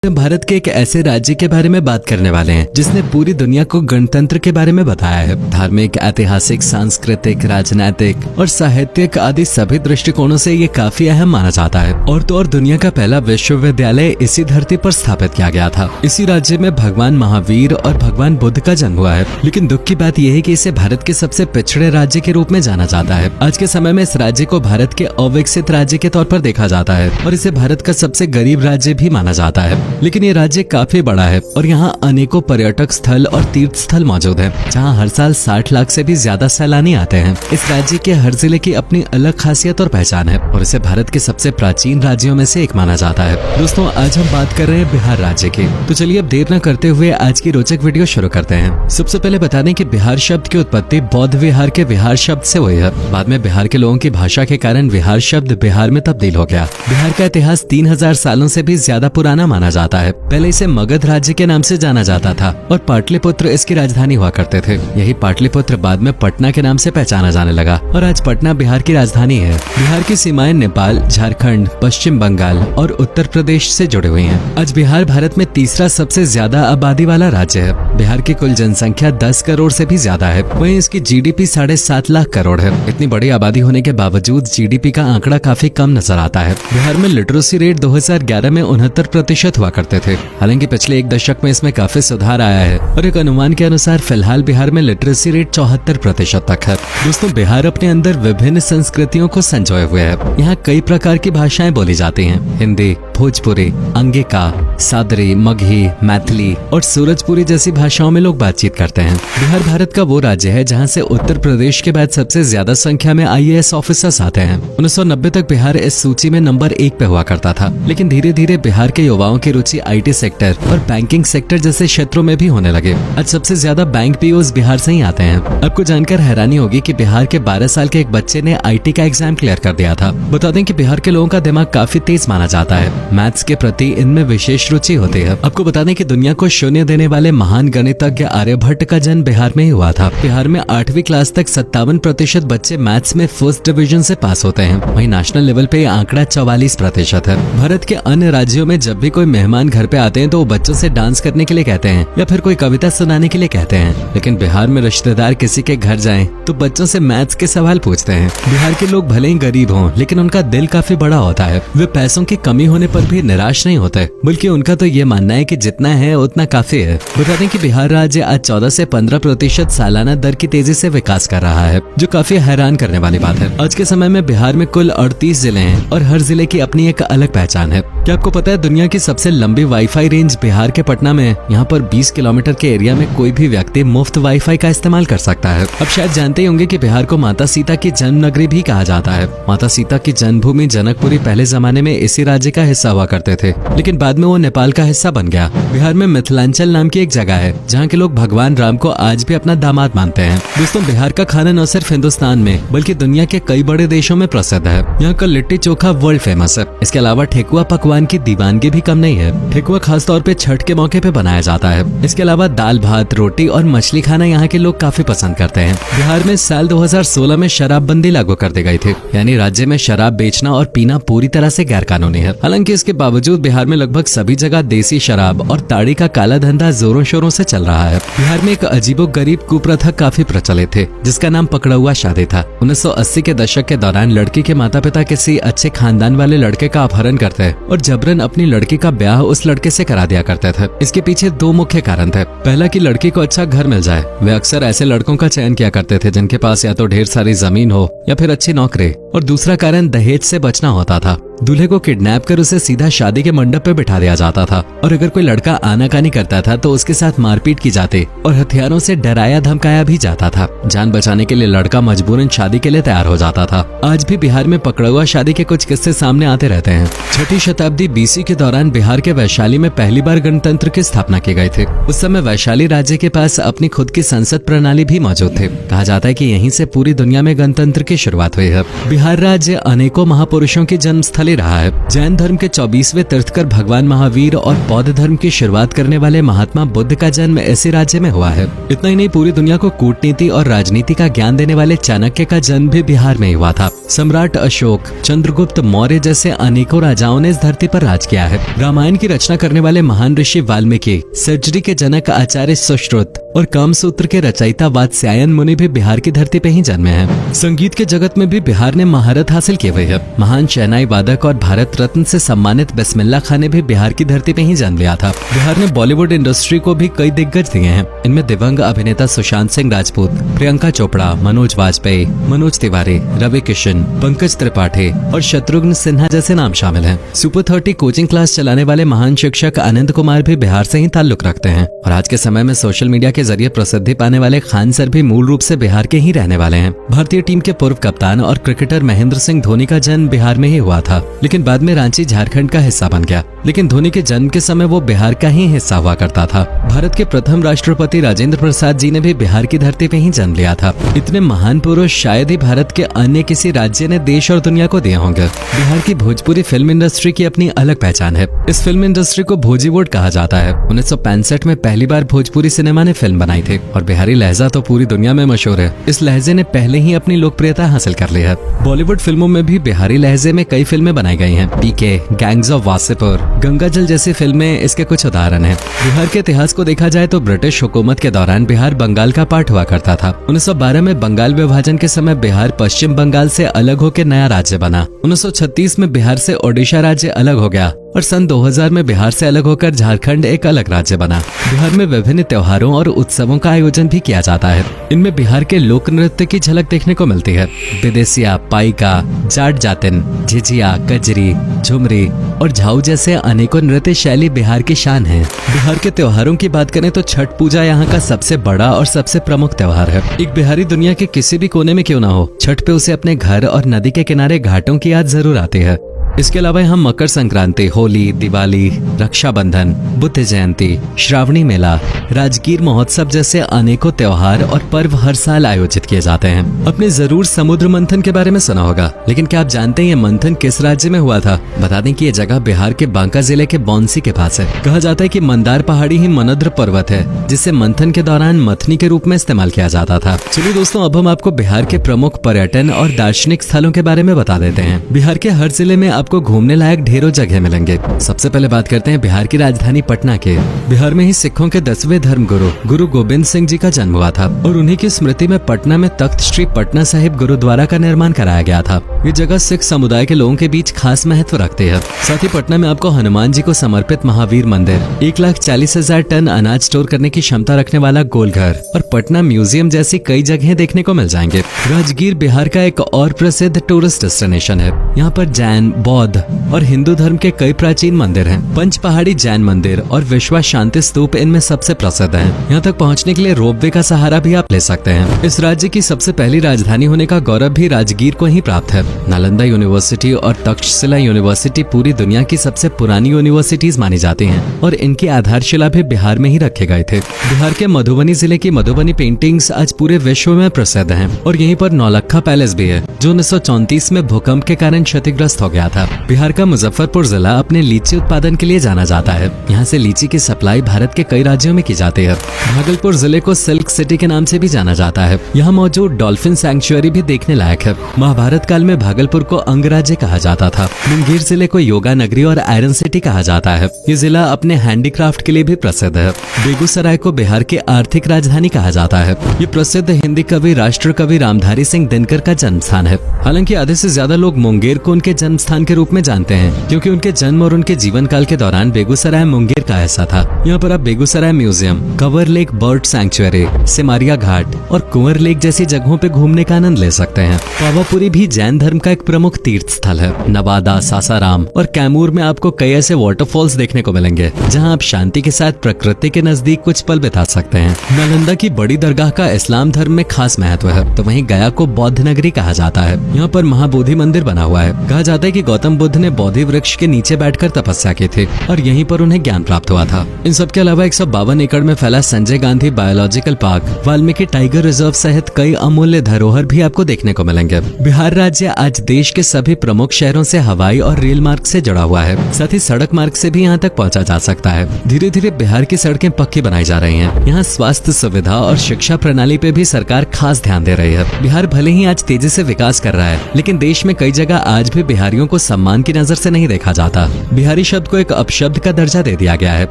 भारत के एक ऐसे राज्य के बारे में बात करने वाले हैं जिसने पूरी दुनिया को गणतंत्र के बारे में बताया है। धार्मिक, ऐतिहासिक, सांस्कृतिक, राजनीतिक और साहित्यिक आदि सभी दृष्टिकोणों से ये काफी अहम माना जाता है। और तो और दुनिया का पहला विश्वविद्यालय इसी धरती पर स्थापित किया गया था। इसी राज्य में भगवान महावीर और भगवान बुद्ध का जन्म हुआ है। लेकिन दुख की बात यह है कि इसे भारत के सबसे पिछड़े राज्य के रूप में जाना जाता है। आज के समय में इस राज्य को भारत के अविकसित राज्य के तौर पर देखा जाता है और इसे भारत का सबसे गरीब राज्य भी माना जाता है। लेकिन ये राज्य काफी बड़ा है और यहाँ अनेकों पर्यटक स्थल और तीर्थ स्थल मौजूद हैं, जहाँ हर साल 60 लाख से भी ज्यादा सैलानी आते हैं। इस राज्य के हर जिले की अपनी अलग खासियत और पहचान है और इसे भारत के सबसे प्राचीन राज्यों में से एक माना जाता है। दोस्तों, आज हम बात कर रहे हैं बिहार राज्य की। तो चलिए अब देर न करते हुए आज की रोचक वीडियो शुरू करते हैं। सबसे पहले बता दें कि बिहार शब्द की उत्पत्ति बौद्ध विहार के विहार शब्द से हुई है। बाद में बिहार के लोगों की भाषा के कारण विहार शब्द बिहार में तब्दील हो गया। बिहार का इतिहास 3000 सालों से भी ज्यादा पुराना माना जाता है। पहले इसे मगध राज्य के नाम से जाना जाता था और पाटलिपुत्र इसकी राजधानी हुआ करते थे। यही पाटलिपुत्र बाद में पटना के नाम से पहचाना जाने लगा और आज पटना बिहार की राजधानी है। बिहार की सीमाएं नेपाल, झारखंड, पश्चिम बंगाल और उत्तर प्रदेश से जुड़ी हुई हैं। आज बिहार भारत में तीसरा सबसे ज्यादा आबादी वाला राज्य है। बिहार की कुल जनसंख्या 10 करोड़ से भी ज्यादा है। वहीं इसकी जीडीपी 7.5 लाख करोड़ है। इतनी बड़ी आबादी होने के बावजूद जीडीपी का आंकड़ा काफी कम नजर आता है। बिहार में लिटरेसी रेट 2011 में 69% हुआ करते थे। हालांकि पिछले एक दशक में इसमें काफी सुधार आया है और एक अनुमान के अनुसार फिलहाल बिहार में लिटरेसी रेट 74% तक है। दोस्तों, बिहार अपने अंदर विभिन्न संस्कृतियों को संजोए हुए है। यहाँ कई प्रकार की भाषाएं बोली जाती हैं। हिंदी, भोजपुरी, अंगिका, सादरी, मगही, मैथिली और सूरजपुरी जैसी भाषाओं में लोग बातचीत करते हैं। बिहार भारत का वो राज्य है जहाँ से उत्तर प्रदेश के बाद सबसे ज्यादा संख्या में IAS ऑफिसर्स आते हैं। 1990 तक बिहार इस सूची में नंबर 1 पे हुआ करता था, लेकिन धीरे धीरे बिहार के युवाओं की रुचि IT सेक्टर और बैंकिंग सेक्टर जैसे क्षेत्रों में भी होने लगे। आज सबसे ज्यादा बैंक पीओस बिहार से ही आते हैं। आपको जानकर हैरानी होगी कि बिहार के 12 साल के एक बच्चे ने IT का एग्जाम क्लियर कर दिया था। बता दें कि बिहार के लोगों का दिमाग काफी तेज माना जाता है। मैथ्स के प्रति इनमें विशेष रुचि होती है। आपको बता दें कि दुनिया को शून्य देने वाले महान गणितज्ञ आर्यभट्ट का जन्म बिहार में ही हुआ था। बिहार में 8वीं क्लास तक 57% बच्चे मैथ्स में फर्स्ट डिवीजन से पास होते हैं। वहीं नेशनल लेवल पे यह आंकड़ा 44% है। भारत के अन्य राज्यों में जब भी कोई मेहमान घर पे आते हैं तो वो बच्चों से डांस करने के लिए कहते हैं या फिर कोई कविता सुनाने के लिए कहते हैं। लेकिन बिहार में रिश्तेदार किसी के घर जाएं तो बच्चों से मैथ्स के सवाल पूछते हैं। बिहार के लोग भले ही गरीब हों, लेकिन उनका दिल काफी बड़ा होता है। वे पैसों की कमी होने पर भी निराश नहीं होते, बल्कि उनका तो ये मानना है कि जितना है उतना काफी है। बता दें कि बिहार राज्य आज 14 से 15% सालाना दर की तेजी से विकास कर रहा है, जो काफी हैरान करने वाली बात है। आज के समय में बिहार में कुल 38 जिले हैं और हर जिले की अपनी एक अलग पहचान है। क्या आपको पता है दुनिया की सबसे लंबी वाईफाई रेंज बिहार के पटना में है। यहाँ पर 20 किलोमीटर के एरिया में कोई भी व्यक्ति मुफ्त वाईफाई का इस्तेमाल कर सकता है। अब शायद जानते ही होंगे कि बिहार को माता सीता की जन्म नगरी भी कहा जाता है। माता सीता की जन्मभूमि जनकपुरी पहले जमाने में इसी राज्य का हिस्सा हुआ करते थे, लेकिन बाद में वो नेपाल का हिस्सा बन गया। बिहार में मिथिलांचल नाम की एक जगह है जहाँ के लोग भगवान राम को आज भी अपना दामाद मानते हैं। दोस्तों, बिहार का खाना न सिर्फ हिंदुस्तान में बल्कि दुनिया के कई बड़े देशों में प्रसिद्ध है। यहाँ का लिट्टी चोखा वर्ल्ड फेमस है। इसके अलावा ठेकुआ पकवान की दीवानगी भी कम नहीं है। ठेकुआ खास तौर पे छठ के मौके पे बनाया जाता है। इसके अलावा दाल भात, रोटी और मछली खाना यहाँ के लोग काफी पसंद करते हैं। बिहार में साल 2016 में शराबबंदी लागू कर दी गई थी, यानी राज्य में शराब बेचना और पीना पूरी तरह से गैर कानूनी है। हालांकि इसके बावजूद बिहार में लगभग सभी जगह देसी शराब और ताड़ी का काला धंधा जोरों शोरों से चल रहा है। बिहार में एक अजीबोगरीब कुप्रथा काफी प्रचलित थे, जिसका नाम पकड़ुआ शादी था। 1980 के दशक के दौरान लड़की के माता पिता किसी अच्छे खानदान वाले लड़के का अपहरण करते और जबरन अपनी लड़की का ब्याह उस लड़के से करा दिया करते थे। इसके पीछे 2 मुख्य कारण थे। पहला कि लड़की को अच्छा घर मिल जाए। वे अक्सर ऐसे लड़कों का चयन किया करते थे जिनके पास या तो ढेर सारी जमीन हो या फिर अच्छी नौकरी। और दूसरा कारण दहेज से बचना होता था। दूल्हे को किडनैप कर उसे सीधा शादी के मंडप पे बिठा दिया जाता था और अगर कोई लड़का आनाकानी करता था तो उसके साथ मारपीट की जाती और हथियारों से डराया धमकाया भी जाता था। जान बचाने के लिए लड़का मजबूरन शादी के लिए तैयार हो जाता था। आज भी बिहार में पकड़ुआ शादी के कुछ किस्से सामने आते रहते हैं। 6ठी शताब्दी BC के दौरान बिहार के वैशाली में पहली बार गणतंत्र की स्थापना की गई थी। उस समय वैशाली राज्य के पास अपनी खुद की संसद प्रणाली भी मौजूद थी। कहा जाता है कि यहीं से पूरी दुनिया में गणतंत्र की शुरुआत हुई है। बिहार राज्य अनेकों महापुरुषों की जन्मस्थली शक्तिशाली रहा है। जैन धर्म के 24वें तीर्थकर भगवान महावीर और बौद्ध धर्म की शुरुआत करने वाले महात्मा बुद्ध का जन्म इसी राज्य में हुआ है। इतना ही नहीं, पूरी दुनिया को कूटनीति और राजनीति का ज्ञान देने वाले चाणक्य का जन्म भी बिहार में ही हुआ था। सम्राट अशोक, चंद्रगुप्त मौर्य जैसे अनेकों राजाओं ने इस धरती पर राज किया है। रामायण की रचना करने वाले महान ऋषि वाल्मीकि, सर्जरी के जनक आचार्य सुश्रुत और कामसूत्र के रचयिता वात्स्यायन मुनि भी बिहार की धरती पे ही जन्मे हैं। संगीत के जगत में भी बिहार ने महारत हासिल की हुई है। महान शहनाई वादक और भारत रत्न से सम्मानित बिस्मिल्लाह खान ने भी बिहार की धरती पे ही जन्म लिया था। बिहार ने बॉलीवुड इंडस्ट्री को भी कई दिग्गज दिए हैं। इनमें दिवंगत अभिनेता सुशांत सिंह राजपूत, प्रियंका चोपड़ा, मनोज वाजपेयी, मनोज तिवारी, रवि किशन, पंकज त्रिपाठी और शत्रुघ्न सिन्हा जैसे नाम शामिल हैं। सुपर 30 कोचिंग क्लास चलाने वाले महान शिक्षक आनंद कुमार भी बिहार से ही ताल्लुक रखते हैं। और आज के समय में सोशल मीडिया के जरिए प्रसिद्धि पाने वाले खान सर भी मूल रूप से बिहार के ही रहने वाले हैं। भारतीय टीम के पूर्व कप्तान और क्रिकेटर महेंद्र सिंह धोनी का जन्म बिहार में ही हुआ था, लेकिन बाद में रांची झारखंड का हिस्सा बन गया। लेकिन धोनी के जन्म के समय वो बिहार का ही हिस्सा हुआ करता था। भारत के प्रथम राष्ट्रपति राजेंद्र प्रसाद जी ने भी बिहार की धरती पे ही जन्म लिया था। इतने महान पुरुष शायद ही भारत के अन्य किसी राज्य ने देश और दुनिया को दिए होंगे। बिहार की भोजपुरी फिल्म इंडस्ट्री की अपनी अलग पहचान है। इस फिल्म इंडस्ट्री को भोजीवुड कहा जाता है। 1965 में पहली बार भोजपुरी सिनेमा ने फिल्म बनाई थी और बिहारी लहजा तो पूरी दुनिया में मशहूर है। इस लहजे ने पहले ही अपनी लोकप्रियता हासिल कर ली है। बॉलीवुड फिल्मों में भी बिहारी लहजे में कई फिल्में बनाई गई हैं। पीके, गैंग्स ऑफ वासेपुर, गंगाजल जैसी फिल्में इसके कुछ उदाहरण हैं। बिहार के इतिहास को देखा जाए तो ब्रिटिश हुकूमत के दौरान बिहार बंगाल का पार्ट हुआ करता था। 1912 में बंगाल विभाजन के समय बिहार पश्चिम बंगाल से अलग होकर नया राज्य बना। 1936 में बिहार से ओडिशा राज्य अलग हो गया और सन 2000 में बिहार से अलग होकर झारखंड एक अलग राज्य बना। बिहार में विभिन्न त्योहारों और उत्सवों का आयोजन भी किया जाता है। इनमें बिहार के लोक नृत्य की झलक देखने को मिलती है। विदेसिया, पाइका, जाट जातिन, झिझिया, कजरी, झुमरी और झाऊ जैसे अनेकों नृत्य शैली बिहार की शान है। बिहार के त्योहारों की बात करें तो छठ पूजा यहाँ का सबसे बड़ा और सबसे प्रमुख त्योहार है। एक बिहारी दुनिया के किसी भी कोने में क्यों ना हो, छठ पे उसे अपने घर और नदी के किनारे घाटों की याद जरूर आती है। इसके अलावा हम मकर संक्रांति, होली, दिवाली, रक्षाबंधन, बुद्ध जयंती, श्रावणी मेला, राजगीर महोत्सव जैसे अनेकों त्योहार और पर्व हर साल आयोजित किए जाते हैं। आपने जरूर समुद्र मंथन के बारे में सुना होगा, लेकिन क्या आप जानते हैं ये मंथन किस राज्य में हुआ था? बता दें कि ये जगह बिहार के बांका जिले के बौंसी के पास है। कहा जाता है कि मंदार पहाड़ी ही मनोद्र पर्वत है, जिसे मंथन के दौरान मथनी के रूप में इस्तेमाल किया जाता था। चलिए दोस्तों, अब हम आपको बिहार के प्रमुख पर्यटन और दार्शनिक स्थलों के बारे में बता देते हैं। बिहार के हर जिले में आपको घूमने लायक ढेरों जगह मिलेंगे। सबसे पहले बात करते हैं बिहार की राजधानी पटना के। बिहार में ही सिखों के 10वें धर्मगुरु गुरु गोबिंद सिंह जी का जन्म हुआ था और उन्हीं की स्मृति में पटना में तख्त श्री पटना साहिब गुरुद्वारा का निर्माण कराया गया था। ये जगह सिख समुदाय के लोगों के बीच खास महत्व रखती है। साथ ही पटना में आपको हनुमान जी को समर्पित महावीर मंदिर, 1,40,000 टन अनाज स्टोर करने की क्षमता रखने वाला गोलघर और पटना म्यूजियम जैसी कई जगह देखने को मिल जाएंगे। राजगीर बिहार का एक और प्रसिद्ध टूरिस्ट डेस्टिनेशन है। यहाँ पर जैन, बौद्ध और हिंदू धर्म के कई प्राचीन मंदिर हैं। पंच पहाड़ी जैन मंदिर और विश्वा शांति स्तूप इनमें सबसे प्रसिद्ध हैं। यहाँ तक पहुँचने के लिए रोपवे का सहारा भी आप ले सकते हैं। इस राज्य की सबसे पहली राजधानी होने का गौरव भी राजगीर को ही प्राप्त है। नालंदा यूनिवर्सिटी और तक्षशिला यूनिवर्सिटी पूरी दुनिया की सबसे पुरानी यूनिवर्सिटीज मानी जाती हैं और इनकी आधारशिला भी बिहार में ही रखे गए थे। बिहार के मधुबनी जिले की मधुबनी पेंटिंग्स आज पूरे विश्व में प्रसिद्ध हैं और यहीं पर नौलखा पैलेस भी है, जो 1934 में भूकंप के कारण क्षतिग्रस्त हो गया था। बिहार का मुजफ्फरपुर जिला अपने लीची उत्पादन के लिए जाना जाता है। यहाँ से लीची की सप्लाई भारत के कई राज्यों में की जाती है। भागलपुर जिले को सिल्क सिटी के नाम से भी जाना जाता है। यहाँ मौजूद डॉल्फिन सैंक्चुअरी भी देखने लायक है। महाभारत काल में भागलपुर को अंगराज्य कहा जाता था। मुंगेर जिले को योगा नगरी और आयरन सिटी कहा जाता है। ये जिला अपने हैंडीक्राफ्ट के लिए भी प्रसिद्ध है। बेगूसराय को बिहार की आर्थिक राजधानी कहा जाता है। ये प्रसिद्ध हिंदी कवि राष्ट्र कवि रामधारी सिंह दिनकर का जन्म स्थान है। हालांकि आधे से ज्यादा लोग मुंगेर को उनके जन्म स्थान के रूप में जानते हैं, क्योंकि उनके जन्म और उनके जीवन काल के दौरान बेगूसराय मुंगेर का हिस्सा था। यहाँ पर आप Begusarai Museum, Kanwar Lake Bird Sanctuary, Simaria Ghat और कुंवर लेक जैसी जगहों पे घूमने का आनंद ले सकते हैं। पावापुरी भी जैन धर्म का एक प्रमुख तीर्थ स्थल है। नवादा, सासाराम और कैमूर में आपको कई ऐसे वाटरफॉल्स देखने को मिलेंगे, जहाँ आप शांति के साथ प्रकृति के नजदीक कुछ पल बिता सकते हैं। नालंदा की बड़ी दरगाह का इस्लाम धर्म में खास महत्व है, तो वहीं गया को बौद्ध नगरी कहा जाता है। यहाँ पर महाबोधि मंदिर बना हुआ है। कहा जाता है कि गौतम गौतम बुद्ध ने बोधि वृक्ष के नीचे बैठकर तपस्या की थी और यहीं पर उन्हें ज्ञान प्राप्त हुआ था। इन सब के अलावा 152 एकड़ में फैला Sanjay Gandhi biological park, Valmiki tiger reserve सहित कई अमूल्य धरोहर भी आपको देखने को मिलेंगे। बिहार राज्य आज देश के सभी प्रमुख शहरों से हवाई और रेल मार्ग से जुड़ा हुआ है, साथ ही सड़क मार्ग से भी यहाँ तक पहुँचा जा सकता है। धीरे धीरे बिहार की सड़कें पक्की बनाई जा रही हैं। यहाँ स्वास्थ्य सुविधा और शिक्षा प्रणाली पे भी सरकार खास ध्यान दे रही है। बिहार भले ही आज तेजी से विकास कर रहा है, लेकिन देश में कई जगह आज भी बिहारियों को सम्मान की नजर से नहीं देखा जाता। बिहारी शब्द को एक अपशब्द का दर्जा दे दिया गया है,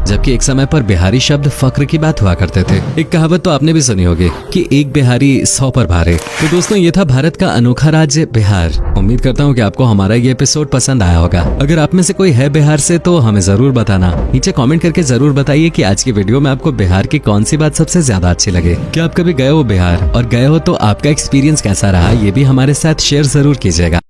जबकि एक समय पर बिहारी शब्द फक्र की बात हुआ करते थे। एक कहावत तो आपने भी सुनी होगी कि एक बिहारी 100 पर भारे। तो दोस्तों, ये था भारत का अनोखा राज्य बिहार। उम्मीद करता हूँ कि आपको हमारा ये एपिसोड पसंद आया होगा। अगर आप में से कोई है बिहार से तो हमें जरूर बताना। नीचे कमेंट करके जरूर बताइए कि आज की वीडियो में आपको बिहार की कौन सी बात सबसे ज्यादा अच्छी लगे। क्या आप कभी गए हो बिहार, और गए हो तो आपका एक्सपीरियंस कैसा रहा, ये भी हमारे साथ शेयर जरूर कीजिएगा।